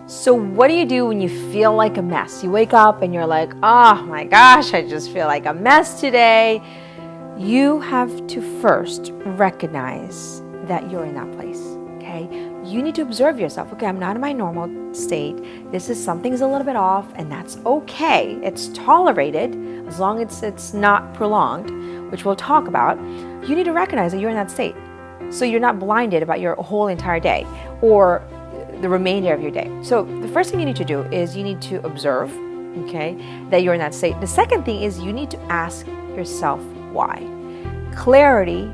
So what do you do when you feel like a mess? You wake up and you're like, oh my gosh, I just feel like a mess today. You have to first recognize that you're in that place, okay? You need to observe yourself. Okay, I'm not in my normal state. Something's a little bit off, and that's okay. It's tolerated as long as it's not prolonged, which we'll talk about. You need to recognize that you're in that state, so you're not blinded about your whole entire day or the remainder of your day. So the first thing you need to do is you need to observe, okay, that you're in that state. The second thing is you need to ask yourself why. Clarity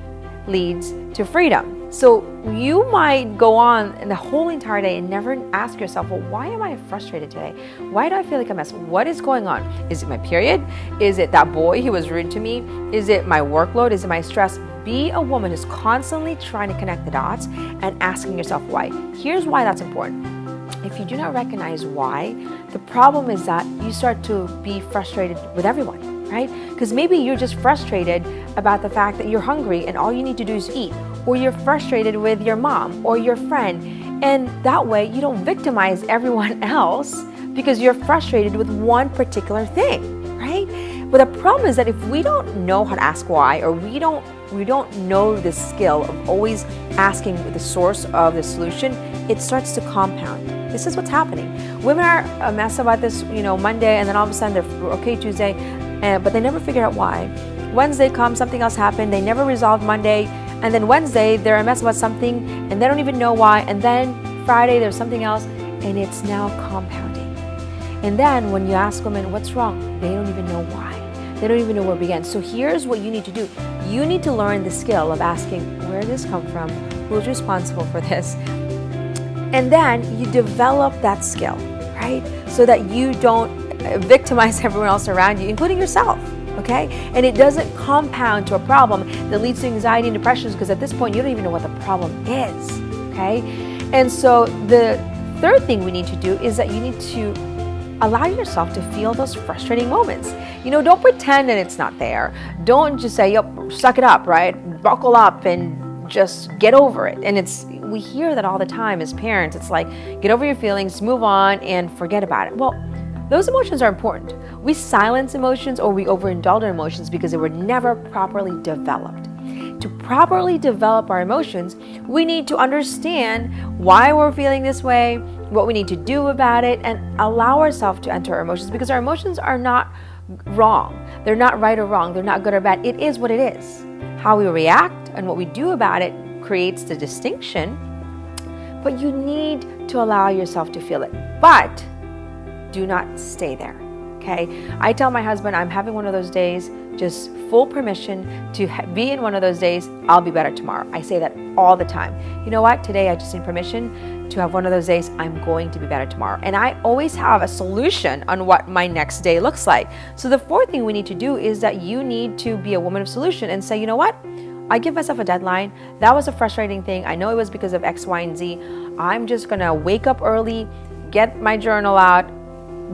leads to freedom. So you might go on in the whole entire day and never ask yourself, well, why am I frustrated today? Why do I feel like a mess? What is going on? Is it my period? Is it that boy who was rude to me? Is it my workload? Is it my stress? Be a woman who's constantly trying to connect the dots and asking yourself why. Here's why that's important. If you do not recognize why, the problem is that you start to be frustrated with everyone, right? Because maybe you're just frustrated about the fact that you're hungry and all you need to do is eat, or you're frustrated with your mom or your friend, and that way you don't victimize everyone else because you're frustrated with one particular thing, right? But the problem is that if we don't know how to ask why, or we don't know the skill of always asking the source of the solution, it starts to compound. This is what's happening. Women are a mess about this, Monday, and then all of a sudden they're okay Tuesday, but they never figure out why. Wednesday comes, something else happened, they never resolved Monday, and then Wednesday they're a mess about something and they don't even know why, and then Friday there's something else, and it's now compounding. And then when you ask women what's wrong, they don't even know why. They don't even know where to begin. So here's what you need to do. You need to learn the skill of asking, where did this come from? Who's responsible for this? And then you develop that skill, right? So that you don't victimize everyone else around you, including yourself, okay? And it doesn't compound to a problem that leads to anxiety and depression, because at this point, you don't even know what the problem is, okay? And so the third thing we need to do is that you need to allow yourself to feel those frustrating moments. Don't pretend that it's not there. Don't just say, yep, suck it up, right? Buckle up and just get over it. And we hear that all the time as parents. It's like, get over your feelings, move on, and forget about it. Well, those emotions are important. We silence emotions or we overindulge in emotions because they were never properly developed. To properly develop our emotions, we need to understand why we're feeling this way, what we need to do about it, and allow ourselves to enter our emotions, because our emotions are not wrong. They're not right or wrong. They're not good or bad. It is what it is. How we react and what we do about it creates the distinction, but you need to allow yourself to feel it. But do not stay there, okay? I tell my husband I'm having one of those days, just full permission to be in one of those days. I'll be better tomorrow. I say that all the time. You know what? Today I just need permission to have one of those days. I'm going to be better tomorrow. And I always have a solution on what my next day looks like. So the fourth thing we need to do is that you need to be a woman of solution and say, you know what? I give myself a deadline. That was a frustrating thing. I know it was because of X, Y, and Z. I'm just gonna wake up early, get my journal out,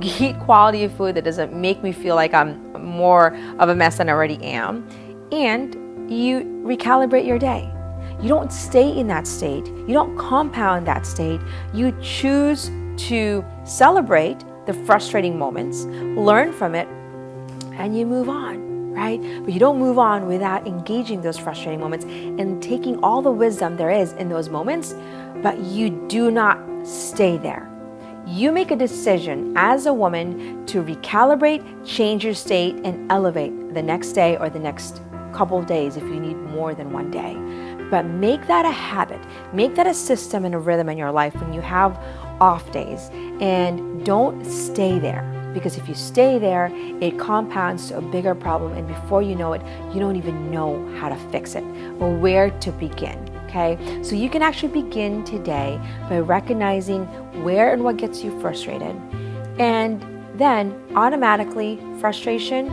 eat quality food that doesn't make me feel like I'm more of a mess than I already am, and you recalibrate your day. You don't stay in that state. You don't compound that state. You choose to celebrate the frustrating moments, learn from it, and you move on, right? But you don't move on without engaging those frustrating moments and taking all the wisdom there is in those moments, but you do not stay there. You make a decision as a woman to recalibrate, change your state, and elevate the next day or the next couple of days if you need more than one day. But make that a habit. Make that a system and a rhythm in your life when you have off days. And don't stay there, because if you stay there, it compounds to a bigger problem. And before you know it, you don't even know how to fix it or where to begin. Okay, so you can actually begin today by recognizing where and what gets you frustrated, and then automatically frustration,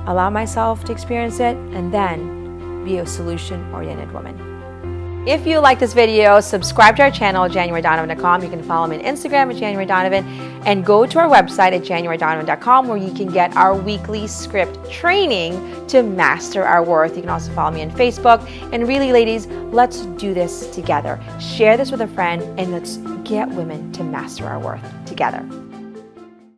allow myself to experience it, and then be a solution-oriented woman. If you like this video, subscribe to our channel at JanuaryDonovan.com. You can follow me on Instagram at JanuaryDonovan, and go to our website at JanuaryDonovan.com, where you can get our weekly script training to master our worth. You can also follow me on Facebook. And really, ladies, let's do this together. Share this with a friend, and let's get women to master our worth together.